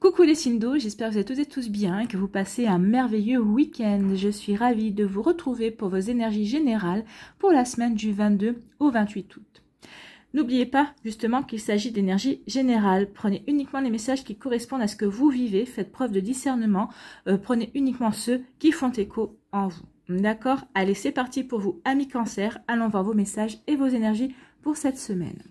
Coucou les signes d'eau, j'espère que vous êtes toutes et tous bien et que vous passez un merveilleux week-end. Je suis ravie de vous retrouver pour vos énergies générales pour la semaine du 22 au 28 août. N'oubliez pas justement qu'il s'agit d'énergie générale. Prenez uniquement les messages qui correspondent à ce que vous vivez, faites preuve de discernement, prenez uniquement ceux qui font écho en vous. D'accord? Allez, c'est parti pour vous, amis Cancer. Allons voir vos messages et vos énergies pour cette semaine.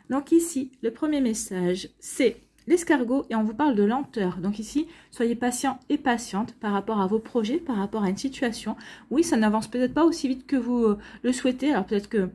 Donc ici, le premier message, c'est l'escargot et on vous parle de lenteur. Donc ici, soyez patient et patiente par rapport à vos projets, par rapport à une situation. Oui, ça n'avance peut-être pas aussi vite que vous le souhaitez. Alors peut-être que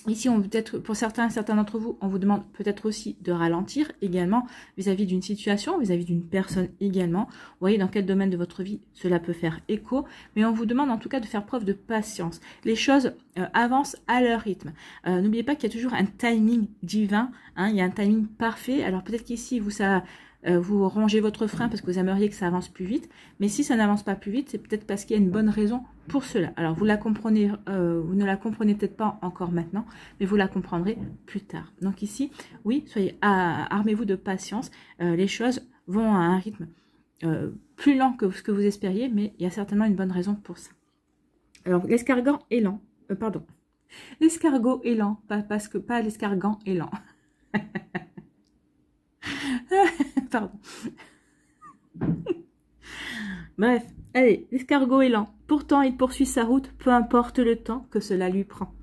ici, peut-être pour certains d'entre vous, on vous demande peut-être aussi de ralentir également vis-à-vis d'une situation, vis-à-vis d'une personne également. Vous voyez dans quel domaine de votre vie cela peut faire écho, mais on vous demande en tout cas de faire preuve de patience. Les choses avancent à leur rythme. N'oubliez pas qu'il y a toujours un timing divin, hein, il y a un timing parfait. Alors peut-être qu'ici, vous rongez votre frein parce que vous aimeriez que ça avance plus vite, mais si ça n'avance pas plus vite, c'est peut-être parce qu'il y a une bonne raison pour cela. Alors vous la comprenez, vous ne la comprenez peut-être pas encore maintenant, mais vous la comprendrez plus tard. Donc ici, oui, armez-vous de patience. Les choses vont à un rythme plus lent que ce que vous espériez, mais il y a certainement une bonne raison pour ça. Alors l'escargot est lent, l'escargot est lent, pas l'escargot est lent. Pardon. Bref, allez, l'escargot est lent. Pourtant, il poursuit sa route, peu importe le temps que cela lui prend.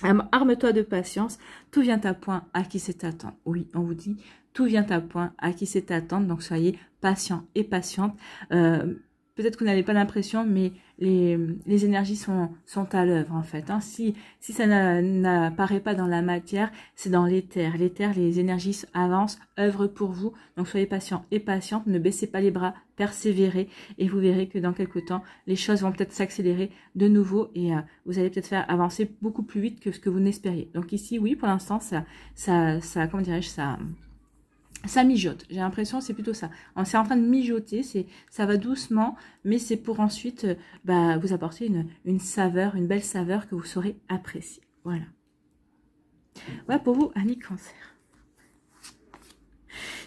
Arme-toi de patience, tout vient à point à qui sait attendre. Oui, on vous dit, tout vient à point à qui sait attendre, donc soyez patient et patiente. Peut-être que vous n'avez pas l'impression, mais les énergies sont à l'œuvre en fait. Hein. Si ça n'apparaît pas dans la matière, c'est dans l'éther. L'éther, les énergies avancent, œuvrent pour vous. Donc soyez patient et patiente, ne baissez pas les bras, persévérez et vous verrez que dans quelques temps, les choses vont peut-être s'accélérer de nouveau et vous allez peut-être faire avancer beaucoup plus vite que ce que vous n'espériez. Donc ici, oui, pour l'instant, comment dirais-je, ça mijote, j'ai l'impression c'est plutôt ça. C'est en train de mijoter, ça va doucement, mais c'est pour ensuite vous apporter une saveur, une belle saveur que vous saurez apprécier. Voilà. Voilà pour vous, amis Cancer.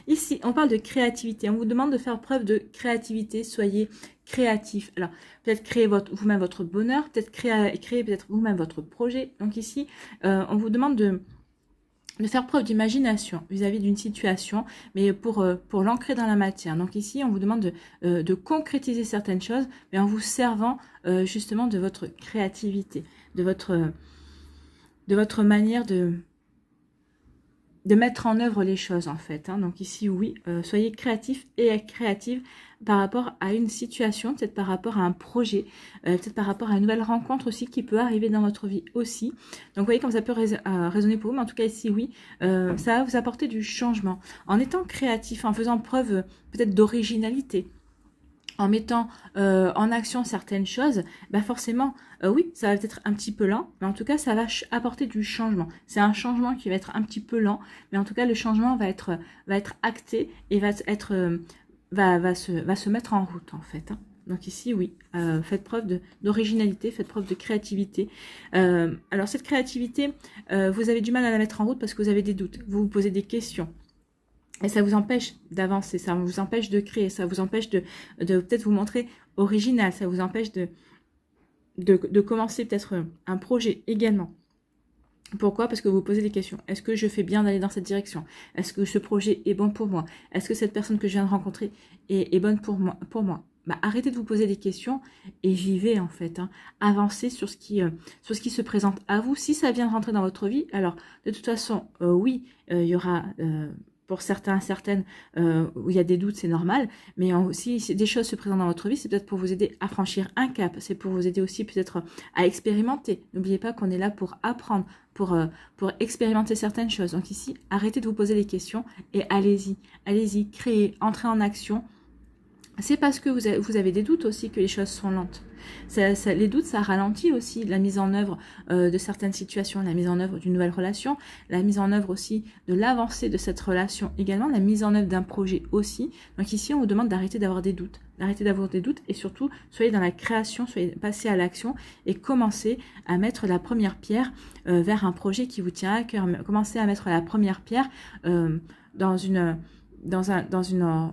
Ici, on parle de créativité. On vous demande de faire preuve de créativité. Soyez créatif. Alors, peut-être créer vous-même votre bonheur, peut-être créer peut-être vous-même votre projet. Donc ici, on vous demande de faire preuve d'imagination vis-à-vis d'une situation, mais pour l'ancrer dans la matière. Donc ici, on vous demande de concrétiser certaines choses, mais en vous servant justement de votre créativité, de votre manière de mettre en œuvre les choses en fait. Hein. Donc ici, oui, soyez créatif et créative par rapport à une situation, peut-être par rapport à un projet, peut-être par rapport à une nouvelle rencontre aussi qui peut arriver dans votre vie aussi. Donc vous voyez comme ça peut résonner pour vous, mais en tout cas ici, oui, ça va vous apporter du changement. En étant créatif, en faisant preuve peut-être d'originalité, en mettant en action certaines choses, forcément, oui, ça va être un petit peu lent, mais en tout cas, ça va apporter du changement. C'est un changement qui va être un petit peu lent, mais en tout cas, le changement va être acté et va se mettre en route, en fait. Hein. Donc ici, oui, faites preuve d'originalité, faites preuve de créativité. Alors, cette créativité, vous avez du mal à la mettre en route parce que vous avez des doutes, vous vous posez des questions. Et ça vous empêche d'avancer, ça vous empêche de créer, ça vous empêche de peut-être vous montrer original, ça vous empêche de commencer peut-être un projet également. Pourquoi? Parce que vous vous posez des questions. Est-ce que je fais bien d'aller dans cette direction? Est-ce que ce projet est bon pour moi? Est-ce que cette personne que je viens de rencontrer est bonne pour moi? Arrêtez de vous poser des questions et vivez en fait. Hein. Avancez sur ce qui se présente à vous. Si ça vient de rentrer dans votre vie, alors de toute façon, oui, il y aura... pour certaines, où il y a des doutes, c'est normal. Mais si des choses se présentent dans votre vie, c'est peut-être pour vous aider à franchir un cap. C'est pour vous aider aussi peut-être à expérimenter. N'oubliez pas qu'on est là pour apprendre, pour expérimenter certaines choses. Donc ici, arrêtez de vous poser des questions et allez-y, créez, entrez en action. C'est parce que vous avez des doutes aussi que les choses sont lentes. Les doutes, ça ralentit aussi la mise en œuvre de certaines situations, la mise en œuvre d'une nouvelle relation, la mise en œuvre aussi de l'avancée de cette relation également, la mise en œuvre d'un projet aussi. Donc ici, on vous demande d'arrêter d'avoir des doutes. D'arrêter d'avoir des doutes et surtout, soyez dans la création, soyez passés à l'action et commencez à mettre la première pierre vers un projet qui vous tient à cœur. Commencez à mettre la première pierre dans dans une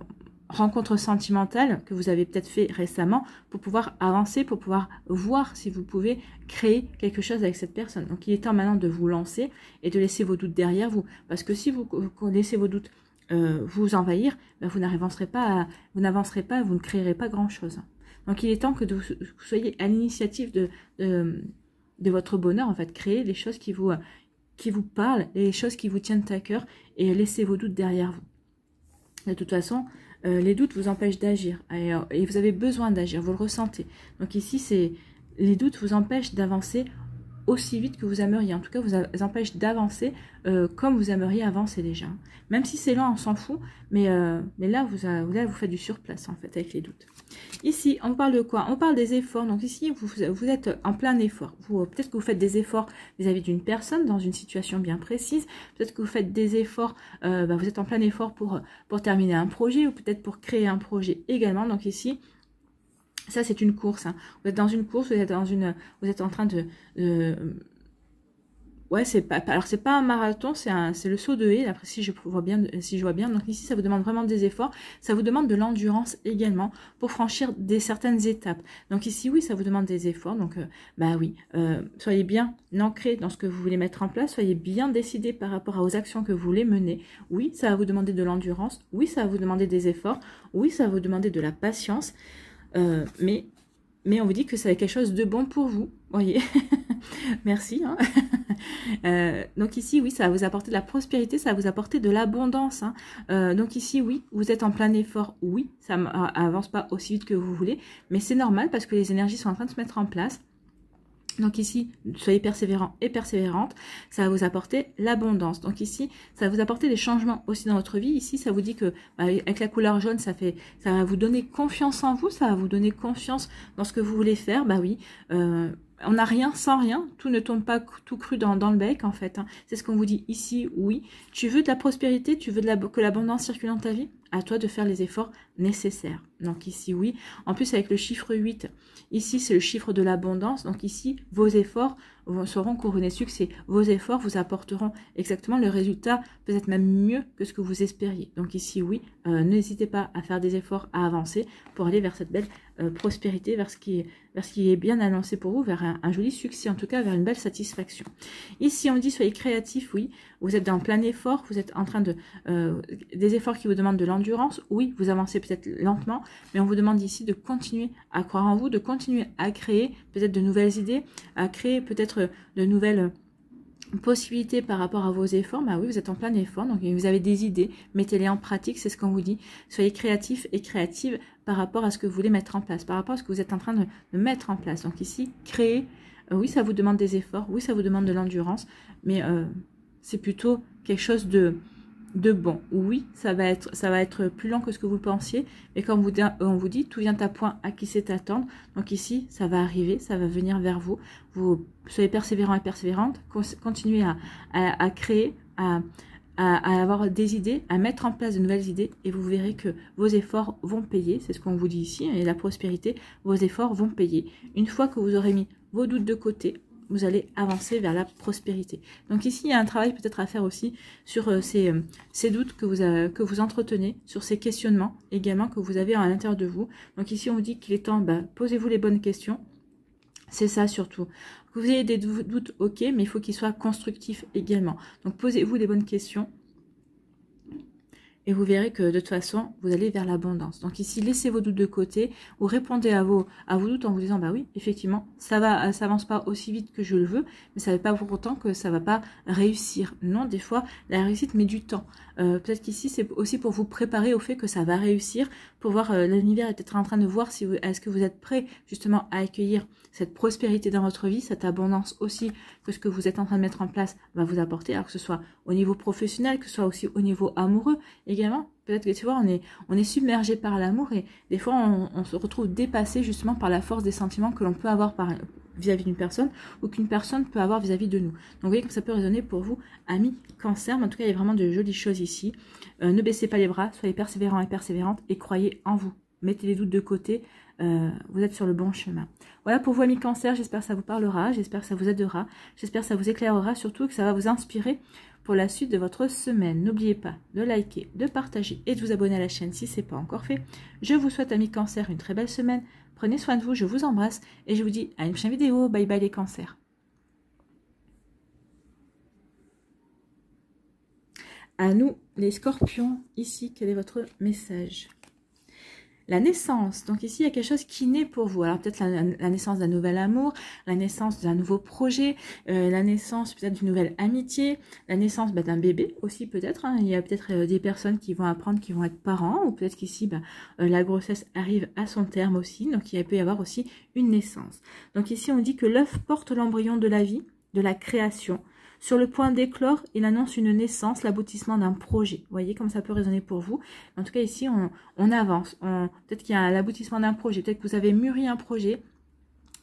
rencontre sentimentale que vous avez peut-être fait récemment pour pouvoir avancer, pour pouvoir voir si vous pouvez créer quelque chose avec cette personne. Donc il est temps maintenant de vous lancer et de laisser vos doutes derrière vous. Parce que si vous laissez vos doutes vous envahir, ben vous n'avancerez pas, vous ne créerez pas grand-chose. Donc il est temps que vous soyez à l'initiative de votre bonheur, en fait. Créer les choses qui vous parlent, les choses qui vous tiennent à cœur et laissez vos doutes derrière vous. De toute façon, les doutes vous empêchent d'agir et vous avez besoin d'agir, vous le ressentez. Donc ici, les doutes vous empêchent d'avancer aussi vite que vous aimeriez. En tout cas, vous empêchent d'avancer comme vous aimeriez avancer déjà. Même si c'est lent, on s'en fout, mais là, vous faites du surplace en fait avec les doutes. Ici, on parle de quoi? On parle des efforts. Donc ici, vous êtes en plein effort. Peut-être que vous faites des efforts vis-à-vis d'une personne dans une situation bien précise. Peut-être que vous faites des efforts, vous êtes en plein effort pour terminer un projet ou peut-être pour créer un projet également. Donc ici, ça c'est une course. Hein. Vous êtes dans une course, vous êtes en train de ouais, c'est pas un marathon, c'est le saut de haie. Après, si je vois bien, donc ici, ça vous demande vraiment des efforts. Ça vous demande de l'endurance également pour franchir certaines étapes. Donc ici, oui, ça vous demande des efforts. Donc, oui, soyez bien ancrés dans ce que vous voulez mettre en place. Soyez bien décidés par rapport aux actions que vous voulez mener. Oui, ça va vous demander de l'endurance. Oui, ça va vous demander des efforts. Oui, ça va vous demander de la patience. Mais on vous dit que c'est quelque chose de bon pour vous. Voyez. Merci. Hein. Donc ici, oui, ça va vous apporter de la prospérité, ça va vous apporter de l'abondance. Hein. Donc ici, oui, vous êtes en plein effort. Oui, ça avance pas aussi vite que vous voulez, mais c'est normal parce que les énergies sont en train de se mettre en place. Donc ici, soyez persévérants et persévérantes, ça va vous apporter l'abondance. Donc ici, ça va vous apporter des changements aussi dans votre vie. Ici, ça vous dit que avec la couleur jaune, ça va vous donner confiance en vous, ça va vous donner confiance dans ce que vous voulez faire. Bah oui, on n'a rien sans rien, tout ne tombe pas tout cru dans le bec en fait. Hein. C'est ce qu'on vous dit ici, oui. Tu veux de la prospérité, tu veux que l'abondance circule dans ta vie? À toi de faire les efforts nécessaires. Donc ici, oui. En plus, avec le chiffre 8, ici, c'est le chiffre de l'abondance. Donc ici, vos efforts seront couronnés de succès. Vos efforts vous apporteront exactement le résultat, peut-être même mieux que ce que vous espériez. Donc ici, oui, n'hésitez pas à faire des efforts, à avancer pour aller vers cette belle prospérité, vers ce qui est bien annoncé pour vous, vers un joli succès, en tout cas vers une belle satisfaction. Ici, on dit soyez créatifs, oui, vous êtes dans plein effort, vous êtes en train des efforts qui vous demandent de l'endurance, oui, vous avancez peut-être lentement, mais on vous demande ici de continuer à croire en vous, de continuer à créer peut-être de nouvelles idées, à créer peut-être de nouvelles possibilités par rapport à vos efforts. Bah oui, vous êtes en plein effort, donc vous avez des idées, mettez-les en pratique, c'est ce qu'on vous dit. Soyez créatifs et créatives par rapport à ce que vous voulez mettre en place, par rapport à ce que vous êtes en train de mettre en place. Donc ici, créer, oui, ça vous demande des efforts, oui, ça vous demande de l'endurance, mais c'est plutôt quelque chose de bon. Oui, ça va être plus lent que ce que vous pensiez, mais comme on vous dit, tout vient à point à qui sait attendre. Donc ici, ça va arriver, ça va venir vers vous. Vous soyez persévérants et persévérantes, continuez à créer, à avoir des idées, à mettre en place de nouvelles idées, et vous verrez que vos efforts vont payer. C'est ce qu'on vous dit ici, et la prospérité, vos efforts vont payer. Une fois que vous aurez mis vos doutes de côté, vous allez avancer vers la prospérité. Donc ici, il y a un travail peut-être à faire aussi sur ces doutes que vous entretenez, sur ces questionnements également que vous avez à l'intérieur de vous. Donc ici, on vous dit qu'il est temps, posez-vous les bonnes questions. C'est ça surtout. Que vous ayez des doutes, ok, mais il faut qu'ils soient constructifs également. Donc posez-vous les bonnes questions. Et vous verrez que de toute façon, vous allez vers l'abondance. Donc ici, laissez vos doutes de côté, ou répondez à vos doutes en vous disant, bah oui, effectivement, ça avance pas aussi vite que je le veux, mais ça ne veut pas pour autant que ça va pas réussir. Non, des fois, la réussite met du temps. Peut-être qu'ici, c'est aussi pour vous préparer au fait que ça va réussir, pour voir, l'univers est peut-être en train de voir si est-ce que vous êtes prêt justement à accueillir cette prospérité dans votre vie, cette abondance aussi que ce que vous êtes en train de mettre en place va vous apporter, alors que ce soit au niveau professionnel, que ce soit aussi au niveau amoureux également. Peut-être que tu vois, on est submergé par l'amour et des fois on se retrouve dépassé justement par la force des sentiments que l'on peut avoir vis-à-vis d'une personne ou qu'une personne peut avoir vis-à-vis de nous. Donc vous voyez que ça peut résonner pour vous, amis Cancer, mais en tout cas il y a vraiment de jolies choses ici. Ne baissez pas les bras, soyez persévérants et persévérantes et croyez en vous. mettez les doutes de côté, vous êtes sur le bon chemin. Voilà pour vous, amis Cancer, j'espère que ça vous parlera, j'espère que ça vous aidera, j'espère que ça vous éclairera, surtout que ça va vous inspirer pour la suite de votre semaine. N'oubliez pas de liker, de partager et de vous abonner à la chaîne si ce n'est pas encore fait. Je vous souhaite, amis Cancer, une très belle semaine. Prenez soin de vous, je vous embrasse et je vous dis à une prochaine vidéo. Bye bye les Cancers. À nous, les Scorpions, ici, quel est votre message? La naissance, donc ici il y a quelque chose qui naît pour vous, alors peut-être la naissance d'un nouvel amour, la naissance d'un nouveau projet, la naissance peut-être d'une nouvelle amitié, la naissance d'un bébé aussi peut-être, hein. Il y a peut-être des personnes qui vont apprendre, qui vont être parents, ou peut-être qu'ici la grossesse arrive à son terme aussi, donc il peut y avoir aussi une naissance. Donc ici on dit que l'œuf porte l'embryon de la vie, de la création. Sur le point d'éclore, il annonce une naissance, l'aboutissement d'un projet. Vous voyez comme ça peut résonner pour vous. En tout cas, ici, on avance. Peut-être qu'il y a l'aboutissement d'un projet. Peut-être que vous avez mûri un projet.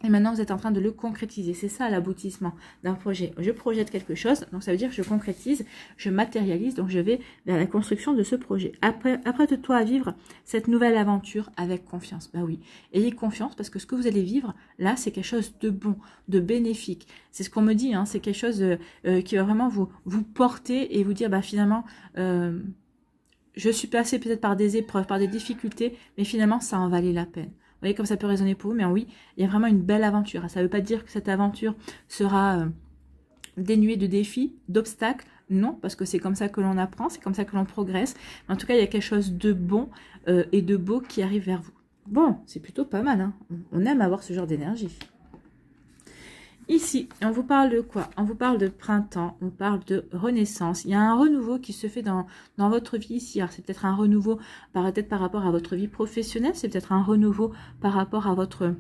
Et maintenant, vous êtes en train de le concrétiser. C'est ça l'aboutissement d'un projet. Je projette quelque chose, donc ça veut dire que je concrétise, je matérialise, donc je vais vers la construction de ce projet. Apprête-toi à vivre cette nouvelle aventure avec confiance. Bah oui, ayez confiance parce que ce que vous allez vivre, là, c'est quelque chose de bon, de bénéfique. C'est ce qu'on me dit, hein, c'est quelque chose qui va vraiment vous porter et vous dire, bah finalement, je suis passée peut-être par des épreuves, par des difficultés, mais finalement, ça en valait la peine. Vous voyez comme ça peut résonner pour vous, mais oui, il y a vraiment une belle aventure. Ça ne veut pas dire que cette aventure sera dénuée de défis, d'obstacles. Non, parce que c'est comme ça que l'on apprend, c'est comme ça que l'on progresse. Mais en tout cas, il y a quelque chose de bon et de beau qui arrive vers vous. Bon, c'est plutôt pas mal, hein. On aime avoir ce genre d'énergie. Ici, on vous parle de quoi? On vous parle de printemps, on parle de renaissance. Il y a un renouveau qui se fait dans votre vie ici. Alors, c'est peut-être un renouveau peut-être par rapport à votre vie professionnelle, c'est peut-être un renouveau par rapport à votre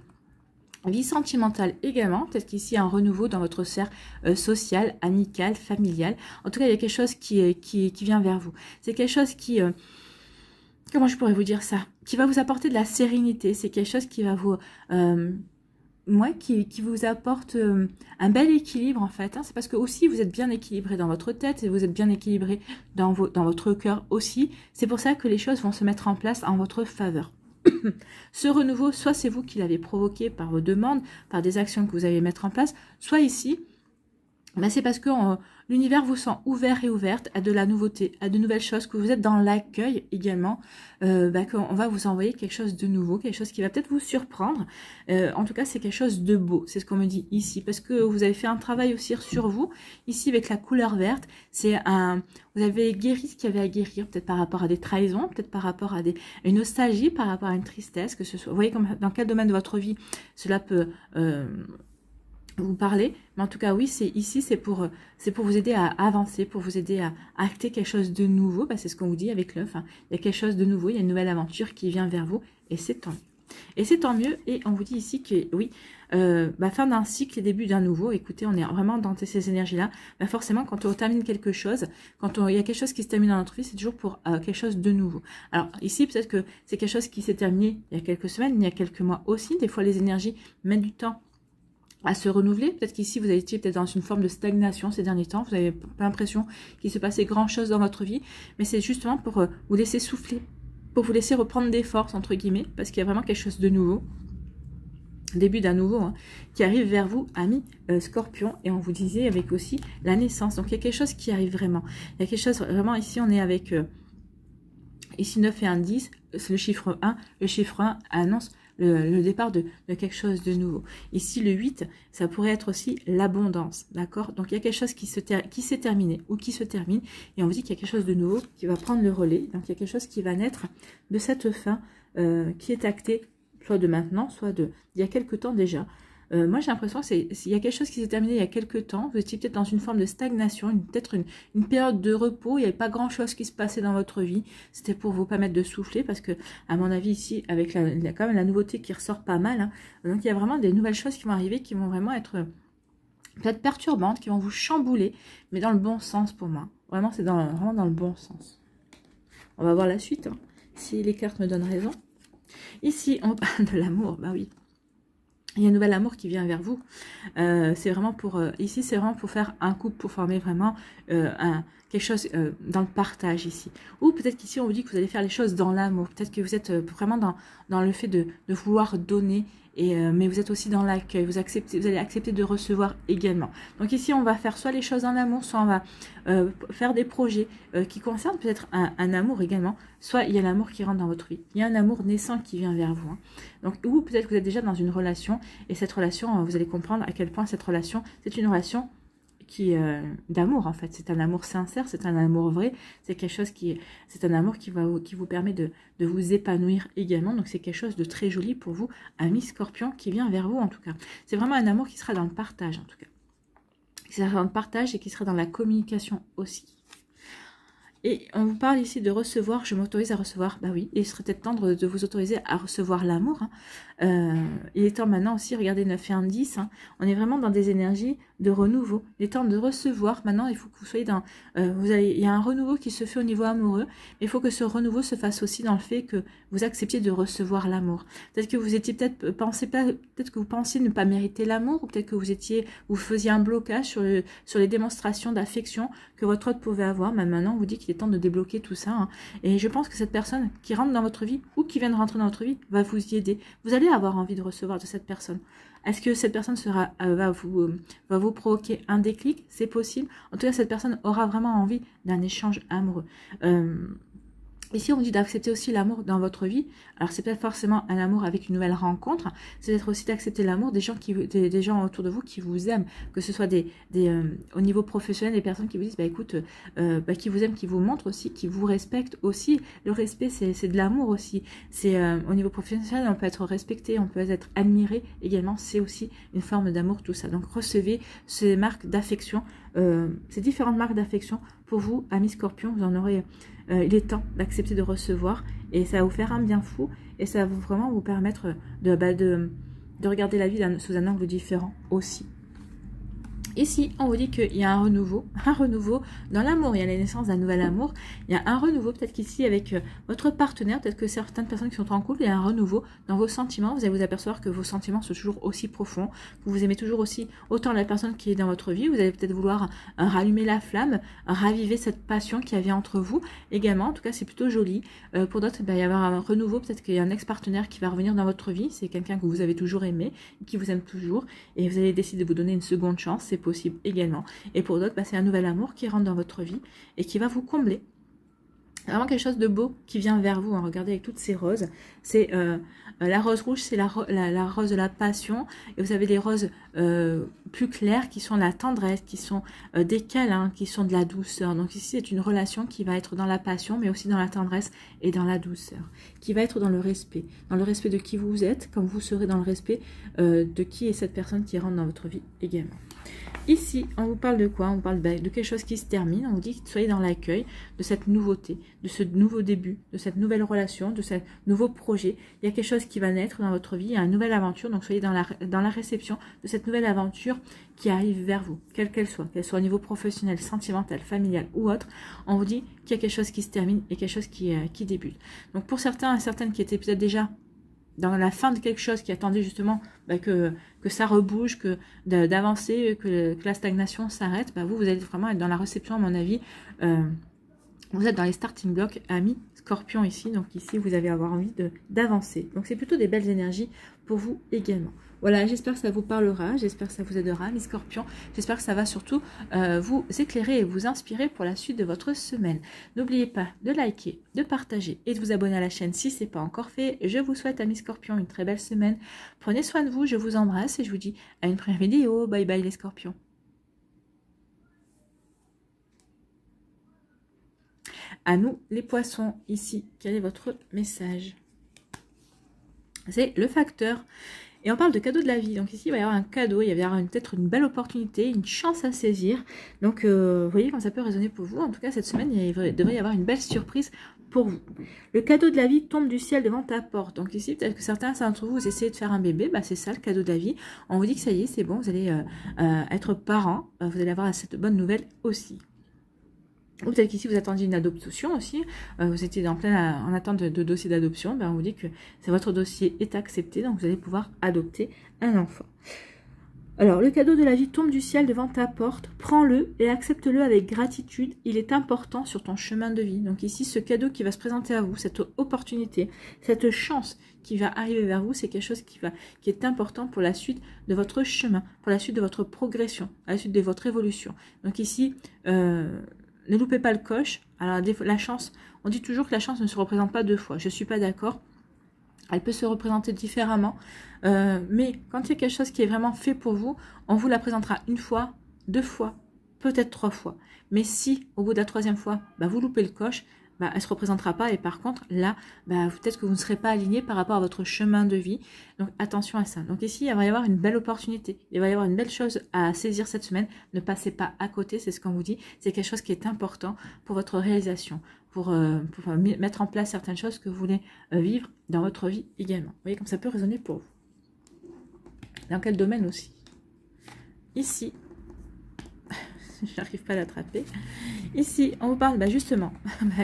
vie sentimentale également. Peut-être qu'ici, il y a un renouveau dans votre cercle social, amical, familial. En tout cas, il y a quelque chose qui vient vers vous. C'est quelque chose qui... comment je pourrais vous dire ça? Qui va vous apporter de la sérénité. C'est quelque chose qui va vous... qui vous apporte un bel équilibre en fait. Hein. C'est parce que aussi vous êtes bien équilibré dans votre tête et vous êtes bien équilibré dans votre cœur aussi. C'est pour ça que les choses vont se mettre en place en votre faveur. Ce renouveau, soit c'est vous qui l'avez provoqué par vos demandes, par des actions que vous allez mettre en place, soit ici, c'est parce que l'univers vous sent ouvert et ouverte à de la nouveauté, à de nouvelles choses, que vous êtes dans l'accueil également, qu'on va vous envoyer quelque chose de nouveau, quelque chose qui va peut-être vous surprendre. En tout cas, c'est quelque chose de beau, c'est ce qu'on me dit ici, parce que vous avez fait un travail aussi sur vous, ici avec la couleur verte, vous avez guéri ce qu'il y avait à guérir, peut-être par rapport à des trahisons, peut-être par rapport à une nostalgie, par rapport à une tristesse, que ce soit, vous voyez dans quel domaine de votre vie cela peut... vous parlez, mais en tout cas oui, c'est pour vous aider à avancer, pour vous aider à acter quelque chose de nouveau. C'est ce qu'on vous dit avec l'œuf, hein. Il y a quelque chose de nouveau, il y a une nouvelle aventure qui vient vers vous et c'est tant mieux. Et c'est tant mieux, et on vous dit ici que oui, fin d'un cycle et début d'un nouveau. Écoutez, on est vraiment dans ces énergies-là. Forcément, quand on termine quelque chose, il y a quelque chose qui se termine dans notre vie, c'est toujours pour quelque chose de nouveau. Alors ici, peut-être que c'est quelque chose qui s'est terminé il y a quelques semaines, il y a quelques mois aussi. Des fois, les énergies mettent du temps à se renouveler. Peut-être qu'ici, vous avez été peut-être dans une forme de stagnation ces derniers temps. Vous n'avez pas l'impression qu'il se passait grand-chose dans votre vie. Mais c'est justement pour vous laisser souffler, pour vous laisser reprendre des forces, entre guillemets, parce qu'il y a vraiment quelque chose de nouveau, début d'un nouveau, hein, qui arrive vers vous, amis Scorpion. Et on vous disait avec aussi la naissance. Donc, il y a quelque chose qui arrive vraiment. Il y a quelque chose vraiment, ici, on est avec... ici, 9 et 1, 10, c'est le chiffre 1. Le chiffre 1 annonce le départ de quelque chose de nouveau. Ici, le 8, ça pourrait être aussi l'abondance, d'accord? Donc, il y a quelque chose qui s'est terminé ou qui se termine, et on vous dit qu'il y a quelque chose de nouveau qui va prendre le relais. Donc, il y a quelque chose qui va naître de cette fin qui est actée, soit de maintenant, soit d'il y a quelque temps déjà. Moi, j'ai l'impression qu'il y a quelque chose qui s'est terminé il y a quelques temps. Vous étiez peut-être dans une forme de stagnation, peut-être une période de repos. Il n'y avait pas grand-chose qui se passait dans votre vie. C'était pour vous permettre de souffler parce que, à mon avis, ici, avec il y a quand même la nouveauté qui ressort pas mal. Hein. Donc, il y a vraiment des nouvelles choses qui vont arriver, qui vont vraiment être peut-être perturbantes, qui vont vous chambouler, mais dans le bon sens pour moi. Vraiment, c'est vraiment dans le bon sens. On va voir la suite, hein, si les cartes me donnent raison. Ici, on parle de l'amour. Bah oui. Il y a un nouvel amour qui vient vers vous. C'est vraiment pour ici, c'est vraiment pour faire un couple, pour former vraiment quelque chose dans le partage ici. Ou peut-être qu'ici on vous dit que vous allez faire les choses dans l'amour. Peut-être que vous êtes vraiment dans le fait de vouloir donner. Mais vous êtes aussi dans l'accueil, vous allez accepter de recevoir également. Donc ici, on va faire soit les choses en amour, soit on va faire des projets qui concernent peut-être un amour également, soit il y a l'amour qui rentre dans votre vie. Il y a un amour naissant qui vient vers vous. Hein. Donc, ou peut-être que vous êtes déjà dans une relation, et cette relation, vous allez comprendre à quel point cette relation, c'est une relation qui d'amour en fait, c'est un amour sincère, c'est un amour vrai, c'est quelque chose c'est un amour qui vous permet de vous épanouir également, donc c'est quelque chose de très joli pour vous, ami Scorpion, qui vient vers vous en tout cas. C'est vraiment un amour qui sera dans le partage en tout cas, qui sera dans le partage et qui sera dans la communication aussi. Et on vous parle ici de recevoir, je m'autorise à recevoir, bah oui, il serait peut-être temps de vous autoriser à recevoir l'amour. Hein. Il est temps maintenant aussi, regardez 9 et 1, 10, hein, on est vraiment dans des énergies de renouveau. Il est temps de recevoir, maintenant il faut que vous soyez dans, il y a un renouveau qui se fait au niveau amoureux, mais il faut que ce renouveau se fasse aussi dans le fait que vous acceptiez de recevoir l'amour. Peut-être que vous étiez peut-être que vous pensiez ne pas mériter l'amour, ou peut-être que vous faisiez un blocage sur les démonstrations d'affection que votre autre pouvait avoir, mais maintenant on vous dit qu'il est temps de débloquer tout ça. Hein. Et je pense que cette personne qui rentre dans votre vie, ou qui vient de rentrer dans votre vie, va vous y aider. Vous allez avoir envie de recevoir de cette personne. Est-ce que cette personne va vous provoquer un déclic? C'est possible. En tout cas, cette personne aura vraiment envie d'un échange amoureux. Ici, on vous dit d'accepter aussi l'amour dans votre vie. Alors, c'est peut-être forcément un amour avec une nouvelle rencontre. C'est peut-être aussi d'accepter l'amour des gens autour de vous qui vous aiment. Que ce soit au niveau professionnel, des personnes qui vous disent, bah écoute, qui vous aiment, qui vous montrent aussi, qui vous respectent aussi. Le respect, c'est de l'amour aussi. C'est au niveau professionnel, on peut être respecté, on peut être admiré également. C'est aussi une forme d'amour, tout ça. Donc, recevez ces marques d'affection, ces différentes marques d'affection pour vous, amis Scorpion. Vous en aurez... il est temps d'accepter de recevoir et ça va vous faire un bien fou et ça va vraiment vous permettre de regarder la vie sous un angle différent aussi. Ici, on vous dit qu'il y a un renouveau dans l'amour, il y a la naissance d'un nouvel amour, il y a un renouveau peut-être qu'ici avec votre partenaire, peut-être que certaines personnes qui sont en couple, il y a un renouveau dans vos sentiments, vous allez vous apercevoir que vos sentiments sont toujours aussi profonds, que vous aimez toujours aussi autant la personne qui est dans votre vie, vous allez peut-être vouloir rallumer la flamme, raviver cette passion qu'il y avait entre vous également, en tout cas c'est plutôt joli. Pour d'autres, il va y avoir un renouveau, peut-être qu'il y a un ex-partenaire qui va revenir dans votre vie, c'est quelqu'un que vous avez toujours aimé, qui vous aime toujours, et vous allez décider de vous donner une seconde chance, c'est possible également. Et pour d'autres, c'est un nouvel amour qui rentre dans votre vie et qui va vous combler. Vraiment quelque chose de beau qui vient vers vous. Hein. Regardez avec toutes ces roses. C'est la rose rouge, c'est la rose de la passion. Et vous avez les roses plus claires qui sont la tendresse, qui sont des câlins, qui sont de la douceur. Donc ici, c'est une relation qui va être dans la passion, mais aussi dans la tendresse et dans la douceur. Qui va être dans le respect de qui vous êtes, comme vous serez dans le respect de qui est cette personne qui rentre dans votre vie également. Ici, on vous parle de quoi? On vous parle de quelque chose qui se termine. On vous dit que soyez dans l'accueil de cette nouveauté, de ce nouveau début, de cette nouvelle relation, de ce nouveau projet. Il y a quelque chose qui va naître dans votre vie, il y a une nouvelle aventure. Donc, soyez dans la réception de cette nouvelle aventure qui arrive vers vous, quelle qu'elle soit au niveau professionnel, sentimental, familial ou autre. On vous dit qu'il y a quelque chose qui se termine et quelque chose qui débute. Donc, pour certains et certaines qui étaient peut-être déjà dans la fin de quelque chose, qui attendait justement que ça rebouge, d'avancer, que la stagnation s'arrête, vous allez vraiment être dans la réception, à mon avis. Vous êtes dans les starting blocks, amis Scorpion ici. Donc ici, vous allez avoir envie d'avancer. Donc c'est plutôt des belles énergies pour vous également. Voilà, j'espère que ça vous parlera, j'espère que ça vous aidera, mes Scorpions. J'espère que ça va surtout vous éclairer et vous inspirer pour la suite de votre semaine. N'oubliez pas de liker, de partager et de vous abonner à la chaîne si ce n'est pas encore fait. Je vous souhaite, amis Scorpions, une très belle semaine. Prenez soin de vous, je vous embrasse et je vous dis à une prochaine vidéo. Bye bye les Scorpions. À nous, les poissons, ici, quel est votre message? C'est le facteur. Et on parle de cadeau de la vie. Donc ici, il va y avoir un cadeau, il va y avoir peut-être une belle opportunité, une chance à saisir. Donc, vous voyez comme ça peut résonner pour vous. En tout cas, cette semaine, il devrait y avoir une belle surprise pour vous. Le cadeau de la vie tombe du ciel devant ta porte. Donc ici, peut-être que certains d'entre vous, vous essayez de faire un bébé. C'est ça, le cadeau de la vie. On vous dit que ça y est, c'est bon, vous allez être parents. Vous allez avoir cette bonne nouvelle aussi. Ou peut-être qu'ici, vous attendiez une adoption aussi. Vous étiez en attente de dossier d'adoption. Ben, on vous dit que votre dossier est accepté. Donc, vous allez pouvoir adopter un enfant. Alors, le cadeau de la vie tombe du ciel devant ta porte. Prends-le et accepte-le avec gratitude. Il est important sur ton chemin de vie. Donc ici, ce cadeau qui va se présenter à vous, cette opportunité, cette chance qui va arriver vers vous, c'est quelque chose qui est important pour la suite de votre chemin, pour la suite de votre progression, à la suite de votre évolution. Donc ici, ne loupez pas le coche. Alors, la chance, on dit toujours que la chance ne se représente pas 2 fois. Je ne suis pas d'accord. Elle peut se représenter différemment. Mais quand il y a quelque chose qui est vraiment fait pour vous, on vous la présentera 1 fois, 2 fois, peut-être 3 fois. Mais si, au bout de la 3e fois, vous loupez le coche, elle ne se représentera pas. Et par contre, là, peut-être que vous ne serez pas aligné par rapport à votre chemin de vie. Donc, attention à ça. Donc ici, il va y avoir une belle opportunité. Il va y avoir une belle chose à saisir cette semaine. Ne passez pas à côté, c'est ce qu'on vous dit. C'est quelque chose qui est important pour votre réalisation, pour mettre en place certaines choses que vous voulez vivre dans votre vie également. Vous voyez comme ça peut résonner pour vous. Dans quel domaine aussi? Ici, je n'arrive pas à l'attraper. Ici, on vous parle justement,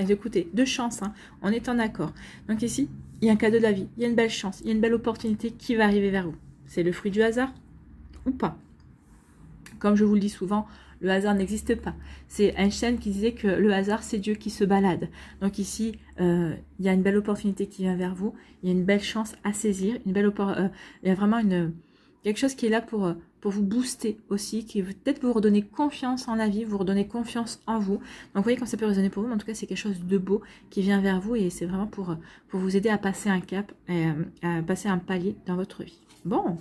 écoutez, de chance, hein, on est en accord. Donc ici, il y a un cadeau de la vie, il y a une belle chance, il y a une belle opportunité qui va arriver vers vous. C'est le fruit du hasard ou pas? Comme je vous le dis souvent, le hasard n'existe pas. C'est Einstein qui disait que le hasard, c'est Dieu qui se balade. Donc ici, il y a une belle opportunité qui vient vers vous, il y a une belle chance à saisir, il y a vraiment quelque chose qui est là pour vous booster aussi, qui veut peut-être vous redonner confiance en la vie, vous redonner confiance en vous. Donc vous voyez quand ça peut résonner pour vous, mais en tout cas c'est quelque chose de beau qui vient vers vous et c'est vraiment pour vous aider à passer un cap, à passer un palier dans votre vie. Bon.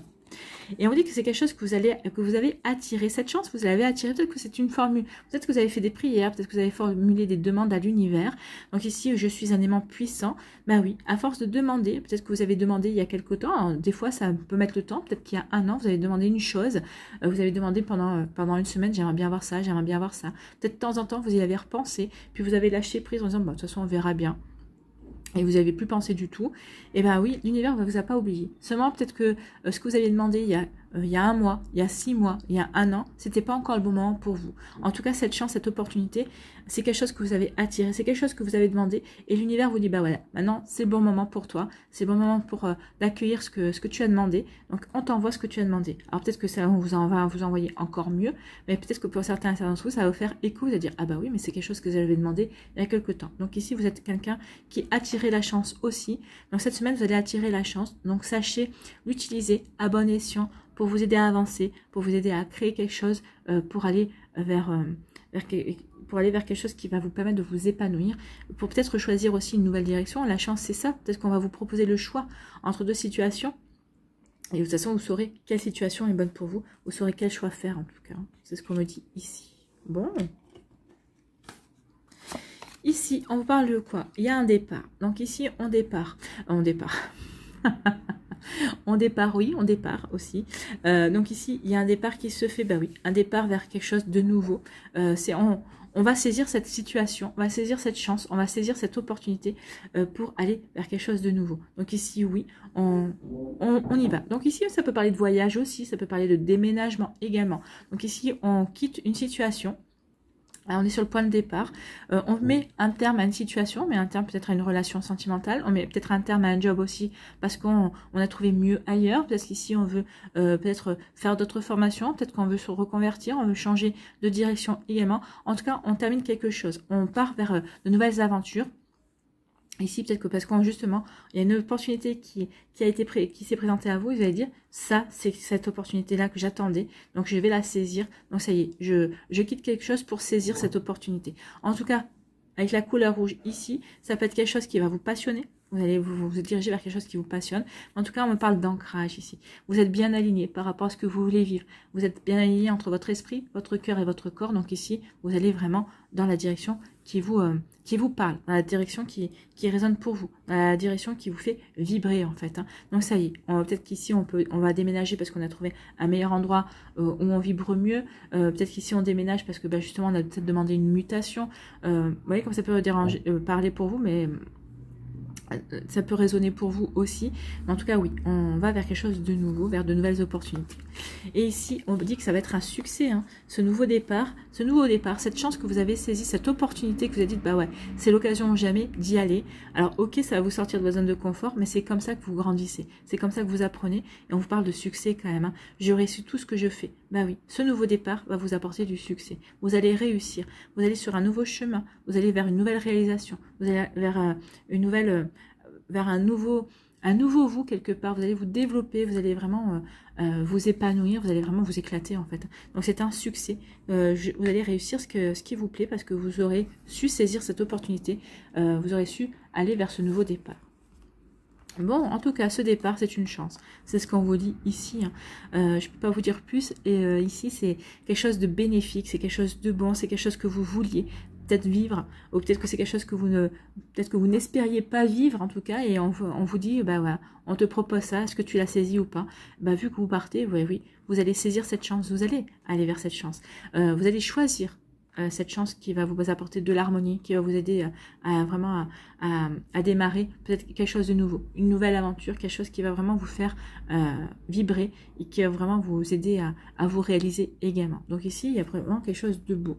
Et on vous dit que c'est quelque chose que vous avez attiré. Cette chance, vous l'avez attirée. Peut-être que c'est une formule. Peut-être que vous avez fait des prières. Peut-être que vous avez formulé des demandes à l'univers. Donc ici, je suis un aimant puissant. Oui, à force de demander, peut-être que vous avez demandé il y a quelque temps. Alors, des fois, ça peut mettre le temps. Peut-être qu'il y a 1 an, vous avez demandé une chose. Vous avez demandé pendant 1 semaine, j'aimerais bien avoir ça, j'aimerais bien avoir ça. Peut-être de temps en temps, vous y avez repensé. Puis vous avez lâché prise en disant, de toute façon, on verra bien. Et vous n'avez plus pensé du tout, et oui, l'univers ne vous a pas oublié. Seulement, peut-être que ce que vous aviez demandé il y a 1 mois, il y a 6 mois, il y a 1 an, c'était pas encore le bon moment pour vous. En tout cas, cette chance, cette opportunité, c'est quelque chose que vous avez attiré, c'est quelque chose que vous avez demandé, et l'univers vous dit, voilà, maintenant, c'est le bon moment pour toi, c'est le bon moment pour d'accueillir ce que tu as demandé, donc on t'envoie ce que tu as demandé. Alors peut-être que ça va vous envoyer encore mieux, mais peut-être que pour certains d'entre vous, ça va vous faire écho, vous allez dire, oui, mais c'est quelque chose que vous avez demandé il y a quelque temps. Donc ici, vous êtes quelqu'un qui attire la chance aussi. Donc cette semaine, vous allez attirer la chance. Donc sachez l'utiliser à bon escient pour vous aider à avancer, pour vous aider à créer quelque chose, pour aller vers quelque chose qui va vous permettre de vous épanouir, pour peut-être choisir aussi une nouvelle direction. La chance, c'est ça. Peut-être qu'on va vous proposer le choix entre 2 situations. Et de toute façon, vous saurez quelle situation est bonne pour vous. Vous saurez quel choix faire en tout cas. C'est ce qu'on me dit ici. Bon. Ici, on vous parle de quoi? Il y a un départ. Donc ici, on départ. On départ. On départ, oui, on départ aussi. Donc ici, il y a un départ qui se fait, oui, un départ vers quelque chose de nouveau. On va saisir cette situation, on va saisir cette chance, on va saisir cette opportunité pour aller vers quelque chose de nouveau. Donc ici, oui, on y va. Donc ici, ça peut parler de voyage aussi, ça peut parler de déménagement également. Donc ici, on quitte une situation. Alors, on est sur le point de départ, on met un terme à une situation, on met un terme peut-être à une relation sentimentale, on met peut-être un terme à un job aussi parce qu'on a trouvé mieux ailleurs, peut-être qu'ici on veut peut-être faire d'autres formations, peut-être qu'on veut se reconvertir, on veut changer de direction également. En tout cas, on termine quelque chose, on part vers de nouvelles aventures. Ici, peut-être que parce qu'on justement, il y a une opportunité qui s'est présentée à vous, vous allez dire, ça, c'est cette opportunité-là que j'attendais, donc je vais la saisir. Donc ça y est, je quitte quelque chose pour saisir cette opportunité. En tout cas, avec la couleur rouge ici, ça peut être quelque chose qui va vous passionner. Vous allez vous diriger vers quelque chose qui vous passionne. En tout cas, on me parle d'ancrage ici. Vous êtes bien aligné par rapport à ce que vous voulez vivre. Vous êtes bien aligné entre votre esprit, votre cœur et votre corps. Donc ici, vous allez vraiment dans la direction qui vous parle, dans la direction qui résonne pour vous, dans la direction qui vous fait vibrer en fait. Donc ça y est, peut-être qu'ici on va déménager parce qu'on a trouvé un meilleur endroit où on vibre mieux. Peut-être qu'ici on déménage parce que justement on a peut-être demandé une mutation. Vous voyez comme ça peut déranger, parler pour vous, mais Ça peut résonner pour vous aussi. Mais en tout cas, oui, on va vers quelque chose de nouveau, vers de nouvelles opportunités. Et ici, on dit que ça va être un succès, hein, ce nouveau départ, cette chance que vous avez saisie, cette opportunité que vous avez dit, bah ouais, c'est l'occasion ou jamais d'y aller. Alors, ok, ça va vous sortir de votre zone de confort, mais c'est comme ça que vous grandissez. C'est comme ça que vous apprenez. Et on vous parle de succès quand même. Hein. J'ai réussi tout ce que je fais. Bah oui, ce nouveau départ va vous apporter du succès. Vous allez réussir. Vous allez sur un nouveau chemin. Vous allez vers une nouvelle réalisation. Vous allez vers une nouvelle... vers un nouveau vous quelque part, vous allez vous développer, vous allez vraiment vous épanouir, vous allez vraiment vous éclater en fait. Donc c'est un succès, vous allez réussir ce qui vous plaît parce que vous aurez su saisir cette opportunité, vous aurez su aller vers ce nouveau départ. Bon, en tout cas, ce départ, c'est une chance. C'est ce qu'on vous dit ici. Hein. Je ne peux pas vous dire plus. Et ici, c'est quelque chose de bénéfique, c'est quelque chose de bon, c'est quelque chose que vous vouliez peut-être vivre, ou peut-être que c'est quelque chose que vous n'espériez pas vivre en tout cas, et on vous dit, bah voilà, on te propose ça, est-ce que tu l'as saisi ou pas? Bah vu que vous partez, oui, vous allez saisir cette chance, vous allez aller vers cette chance, vous allez choisir cette chance qui va vous apporter de l'harmonie, qui va vous aider vraiment à démarrer peut-être quelque chose de nouveau, une nouvelle aventure, quelque chose qui va vraiment vous faire vibrer et qui va vraiment vous aider à vous réaliser également. Donc ici, il y a vraiment quelque chose de beau.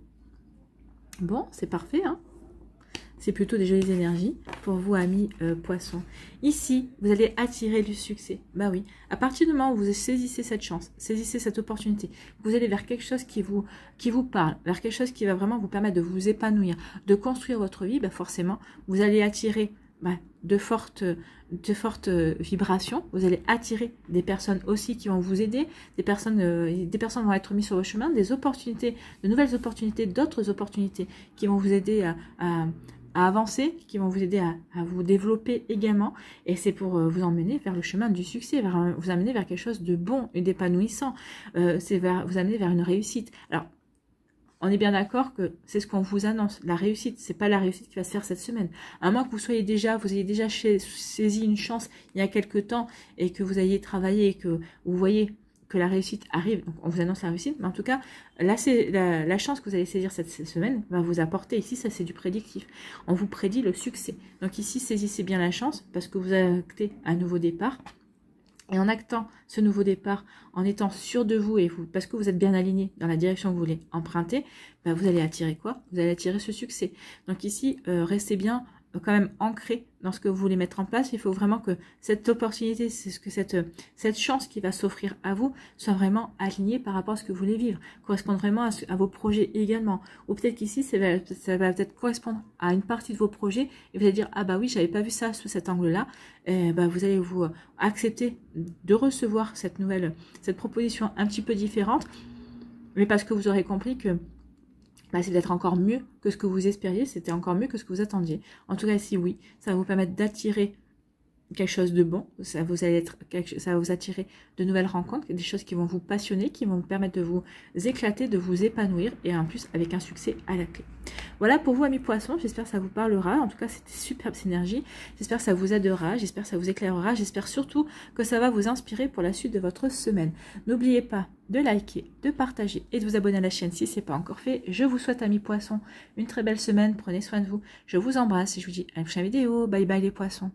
Bon, c'est parfait, hein. C'est plutôt des jolies énergies pour vous, amis poissons. Ici, vous allez attirer du succès. Bah oui, à partir du moment où vous saisissez cette chance, saisissez cette opportunité, vous allez vers quelque chose qui vous parle, vers quelque chose qui va vraiment vous permettre de vous épanouir, de construire votre vie, bah forcément, vous allez attirer de fortes vibrations. Vous allez attirer des personnes aussi qui vont vous aider. Des personnes vont être mises sur votre chemin, des opportunités, de nouvelles opportunités, d'autres opportunités qui vont vous aider à avancer, qui vont vous aider à vous développer également. Et c'est pour vous emmener vers le chemin du succès, vous amener vers quelque chose de bon et d'épanouissant. C'est vous amener vers une réussite. Alors, on est bien d'accord que c'est ce qu'on vous annonce, la réussite. C'est pas la réussite qui va se faire cette semaine. À moins que vous ayez déjà saisi une chance il y a quelque temps et que vous ayez travaillé et que vous voyez que la réussite arrive. Donc on vous annonce la réussite. Mais en tout cas, là, c'est la chance que vous allez saisir cette semaine va vous apporter. Ici, ça c'est du prédictif. On vous prédit le succès. Donc ici, saisissez bien la chance parce que vous actez un nouveau départ. Et en actant ce nouveau départ, en étant sûr de vous, parce que vous êtes bien aligné dans la direction que vous voulez emprunter, bah vous allez attirer quoi? Vous allez attirer ce succès. Donc ici, restez bien quand même ancré dans ce que vous voulez mettre en place. Il faut vraiment que cette opportunité, cette chance qui va s'offrir à vous soit vraiment alignée par rapport à ce que vous voulez vivre, correspond vraiment à vos projets également. Ou peut-être qu'ici, ça va peut-être correspondre à une partie de vos projets et vous allez dire, ah bah oui, j'avais pas vu ça sous cet angle-là. Bah vous allez vous accepter de recevoir cette proposition un petit peu différente, mais parce que vous aurez compris que c'est peut-être encore mieux que ce que vous espériez, c'était encore mieux que ce que vous attendiez. En tout cas, si oui, ça va vous permettre d'attirer quelque chose de bon, ça va vous attirer de nouvelles rencontres, des choses qui vont vous passionner, qui vont vous permettre de vous éclater, de vous épanouir, et en plus avec un succès à la clé. Voilà pour vous, amis poissons, j'espère que ça vous parlera. En tout cas, c'était superbe synergie. J'espère que ça vous aidera, j'espère que ça vous éclairera, j'espère surtout que ça va vous inspirer pour la suite de votre semaine. N'oubliez pas de liker, de partager et de vous abonner à la chaîne si ce n'est pas encore fait. Je vous souhaite, amis poissons, une très belle semaine. Prenez soin de vous. Je vous embrasse et je vous dis à la prochaine vidéo. Bye bye les poissons.